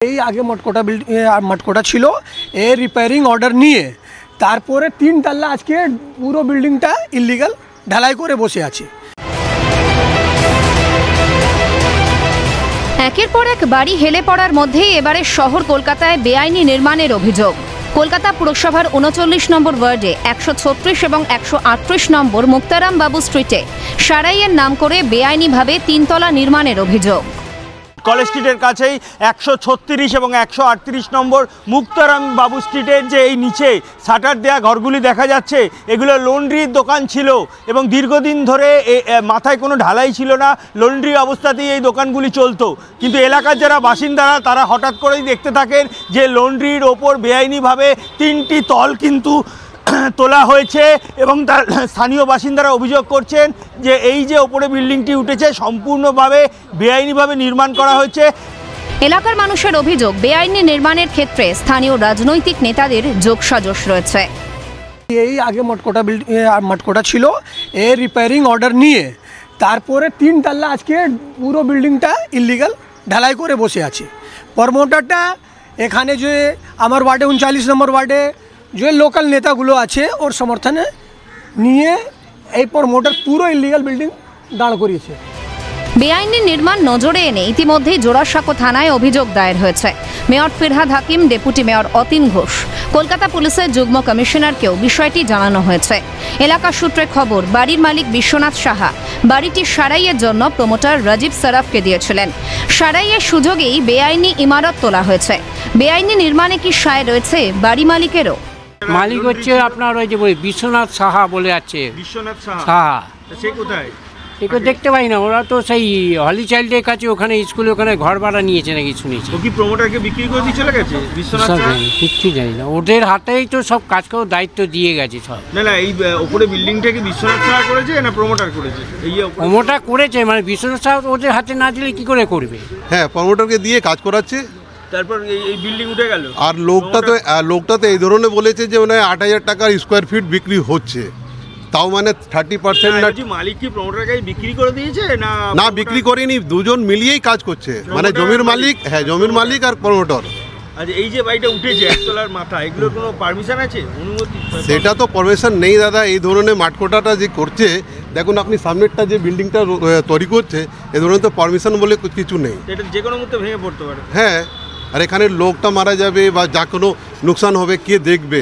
এই আগে মটকোটা ছিল এর রিপেয়ারিং অর্ডার নিয়ে তারপরে 3 তলা আজকে পুরো বিল্ডিংটা ইলিগাল ঢালাই করে বসে আছে। একের পর এক বাড়ি হেলে পড়ার মধ্যেই এবারে শহর কলকাতায় বেআইনি নির্মাণের অভিযোগ। কলকাতা পুরসভার ৩৯ নম্বর ওয়ার্ডে ১৩৬ এবং ১৩৮ নম্বর মুক্তারাম বাবু স্ট্রিটে সারাইয়ের নাম করে বেআইনিভাবে 3 তলা নির্মাণের অভিযোগ। কলেজ স্ট্রিটের কাছেই ১৩৬ এবং ১৩৮ নম্বর মুক্তারাম বাবু স্ট্রিটের যে এই নিচে শাটার দেয়া ঘরগুলি দেখা যাচ্ছে, এগুলো লন্ড্রির দোকান ছিল এবং দীর্ঘদিন ধরে মাথায় কোনো ঢালাই ছিল না, লন্ড্রি অবস্থাতেই এই দোকানগুলি চলতো। কিন্তু এলাকার যারা বাসিন্দারা তারা হঠাৎ করেই দেখতে থাকেন যে লন্ড্রির ওপর বেআইনিভাবে 3টি তল কিন্তু তোলা হয়েছে এবং তার স্থানীয় বাসিন্দারা অভিযোগ করছেন যে এই যে ওপরে বিল্ডিংটি উঠেছে সম্পূর্ণভাবে বেআইনিভাবে নির্মাণ করা হয়েছে। এলাকার মানুষের অভিযোগ, বেআইনি নির্মাণের ক্ষেত্রে স্থানীয় রাজনৈতিক নেতাদের যোগসাজশ রয়েছে। এই আগে মটকোটা ছিল এর রিপেয়ারিং অর্ডার নিয়ে তারপরে 3 তলা আজকে পুরো বিল্ডিংটা ইলিগাল ঢালাই করে বসে আছে। প্রমোটারটা এখানে যে আমার ওয়ার্ডে ৩৯ নম্বর ওয়ার্ডে যে লোকাল নেতাগুলো আছে ওর সমর্থনে নিয়ে এই প্রমোটার পুরো ইলিগাল বিল্ডিং দাঁড় করিয়েছে। বেআইনি নির্মাণ নজরে এনে ইতিমধ্যেই জোড়াসাঁকো থানায় অভিযোগ দায়ের হয়েছে। Mayor Firhad Hakim, deputy mayor Atin Ghosh, Kolkata পুলিশের যুগ্ম কমিশনারকেও বিষয়টি জানানো হয়েছে। এলাকা সূত্রে খবর, বাড়ির মালিক বিশ্বনাথ সাহা বাড়িটি সারাইয়ের জন্য প্রমোটার রাজীব সরাফকে দিয়েছিলেন। সারাইয়ের সুযোগেই বেআইনি ইমারত তোলা হয়েছে। বেআইনি নির্মাণে কি সায় রয়েছে বাড়ি মালিকেরও? মালিক হচ্ছে আপনার ওই যে বিশ্বনাথ সাহা বলে আছে। বিশ্বনাথ সাহা সে কোথায়? একে দেখতে পাই না, ওরা তো সেই হলি চাইল্ডের কাছে ওখানে স্কুলে ওখানে ঘর ভাড়া নিয়েছে নাকি শুনেছি। ও কি প্রমোটারকে বিক্রি করে দিয়ে চলে গেছে? বিশ্বনাথ সাহা কিচ্ছু জানি না, ওদের হাতেই তো সব কাজ করার দায়িত্ব দিয়ে গেছে সব। না এই উপরে বিল্ডিংটা কি বিশ্বনাথ সাহা করেছে না প্রমোটার করেছে? এই প্রমোটার করেছে, মানে বিশ্বনাথ সাহা ওদের হাতে না দিলে কি করে করবে? হ্যাঁ, প্রমোটারকে দিয়ে কাজ করাচ্ছে। তারপর এই বিল্ডিং উঠে গেল। আর লোকটা তো এই ধরনের বলেছে যে মানে ৮,০০০ টাকার স্কোয়ার ফিট বিক্রি হচ্ছে, তাও মানে 30% না। মালিক কি প্রমোটারকে বিক্রি করে দিয়েছে? না বিক্রি করেনি, দুজন মিলিয়েই কাজ করছে, মানে জমির মালিক। হ্যাঁ, জমির মালিক আর প্রমোটার। আচ্ছা, এই যে বাড়িটা উঠেছে একতলার মাথা, এগুলোর কোনো পারমিশন আছে, অনুমতি? সেটা তো পারমিশন নেই দাদা। এই ধরনের মাঠকোটাটা যে করছে, দেখুন আপনি সামনেরটা যে বিল্ডিংটা তৈরি করছে, এই ধরনের তো পারমিশন বলে কিছু নেই। এটা যে কোনো মুহূর্তে ভেঙে পড়তে পারে। হ্যাঁ, আর এখানে লোকটা মারা যাবে বা যা কোনো নুকসান হবে, কে দেখবে?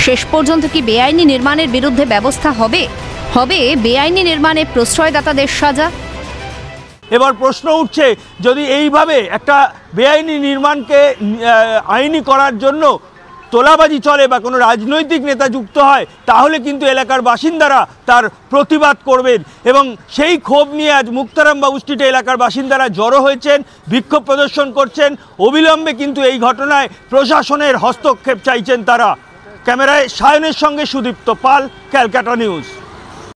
শেষ পর্যন্ত কি বেআইনি নির্মাণের বিরুদ্ধে ব্যবস্থা হবে? বেআইনি নির্মাণে প্রশ্রয়দাতাদের সাজা? এবার প্রশ্ন উঠছে, যদি এইভাবে একটা বেআইনি নির্মাণকে আইনি করার জন্য তোলাবাজি চলে বা কোনো রাজনৈতিক নেতা যুক্ত হয়, তাহলে কিন্তু এলাকার বাসিন্দারা তার প্রতিবাদ করবেন এবং সেই ক্ষোভ নিয়ে আজ মুক্তারাম বাবু স্ট্রিটে এলাকার বাসিন্দারা জড়ো হয়েছেন, বিক্ষোভ প্রদর্শন করছেন। অবিলম্বে কিন্তু এই ঘটনায় প্রশাসনের হস্তক্ষেপ চাইছেন তারা। ক্যামেরায় সায়নের সঙ্গে সুদীপ্ত পাল, ক্যালকাটা নিউজ।